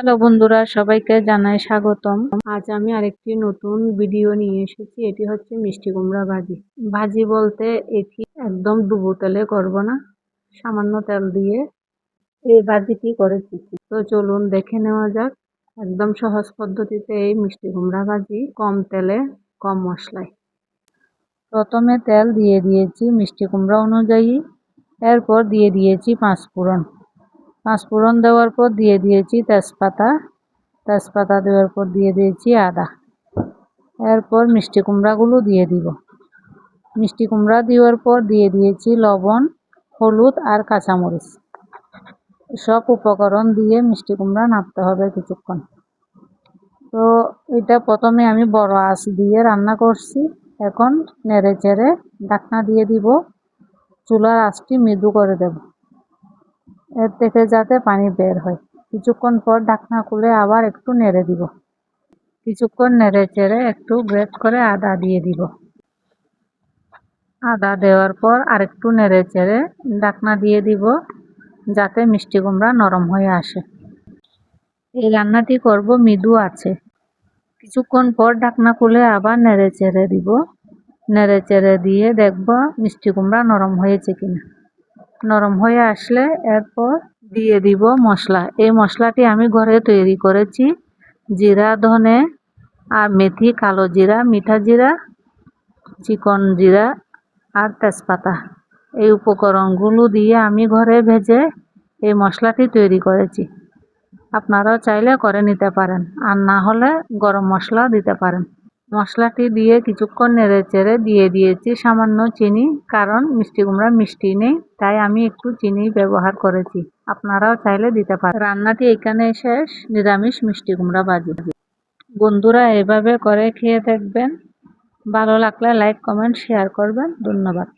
Hello বন্ধুরা, সবাইকে জানাই স্বাগতম। আজ আমি আরেকটি নতুন ভিডিও নিয়ে এসেছি। এটি হচ্ছে মিষ্টি কুমড়া ভাজি। ভাজি বলতে এটি একদম ডুবো তেলে করব না, সামান্য তেল দিয়ে এই ভাজিটি করেছি। তো চলুন দেখে নেওয়া যাক একদম সহজ পদ্ধতিতে এই মিষ্টি কুমড়া ভাজি, কম তেলে কম মশলায়। প্রথমে তেল দিয়ে দিয়েছি মিষ্টি কুমড়া অনুযায়ী, এরপর দিয়ে দিয়েছি পাঁচফোড়ন দেওয়ার পর দিয়ে দিয়েছি তেজপাতা দেওয়ার পর দিয়ে দিয়েছি আদা। এরপর মিষ্টি কুমড়াগুলো দিয়ে দিব। মিষ্টি কুমড়া দেওয়ার পর দিয়ে দিয়েছি লবণ, হলুদ আর কাঁচামরিচ। সব উপকরণ দিয়ে মিষ্টি কুমড়া নাড়তে হবে কিছুক্ষণ। তো এটা প্রথমে আমি বড় আঁচ দিয়ে রান্না করছি। এখন নেড়ে চেড়ে ঢাকনা দিয়ে দিব। চুলার আঁচটি মৃদু করে দেব, এর থেকে যাতে পানি বের হয়। কিছুক্ষণ পর ঢাকনা খুলে আবার একটু নেড়ে দিব। কিছুক্ষণ নেড়ে চেড়ে একটু গ্রেট করে আদা দিয়ে দিব। আদা দেওয়ার পর আরেকটু নেড়ে চেড়ে ঢাকনা দিয়ে দিব, যাতে মিষ্টি কুমড়া নরম হয়ে আসে। এই রান্নাটি করব মৃদু আছে। কিছুক্ষণ পর ঢাকনা খুলে আবার নেড়ে চেড়ে দিব। নেড়ে চেড়ে দিয়ে দেখব মিষ্টি কুমড়া নরম হয়েছে কিনা। নরম হয়ে আসলে এরপর দিয়ে দিব মশলা। এই মশলাটি আমি ঘরে তৈরি করেছি। জিরা, ধনে আর মেথি, কালো জিরা, মিঠা জিরা, চিকন জিরা আর তেজপাতা, এই উপকরণগুলো দিয়ে আমি ঘরে ভেজে এই মশলাটি তৈরি করেছি। আপনারাও চাইলে করে নিতে পারেন, আর না হলে গরম মশলা দিতে পারেন। মশলাটি দিয়ে কিছুক্ষণ নেড়ে চেড়ে দিয়ে দিয়েছি সামান্য চিনি, কারণ মিষ্টি কুমড়া মিষ্টি নেই, তাই আমি একটু চিনি ব্যবহার করেছি। আপনারাও চাইলে দিতে পারেন। রান্নাটি এখানে শেষ। নিরামিষ মিষ্টি কুমড়া ভাজি। বন্ধুরা, এভাবে করে খেয়ে দেখবেন। ভালো লাগলে লাইক, কমেন্ট, শেয়ার করবেন। ধন্যবাদ।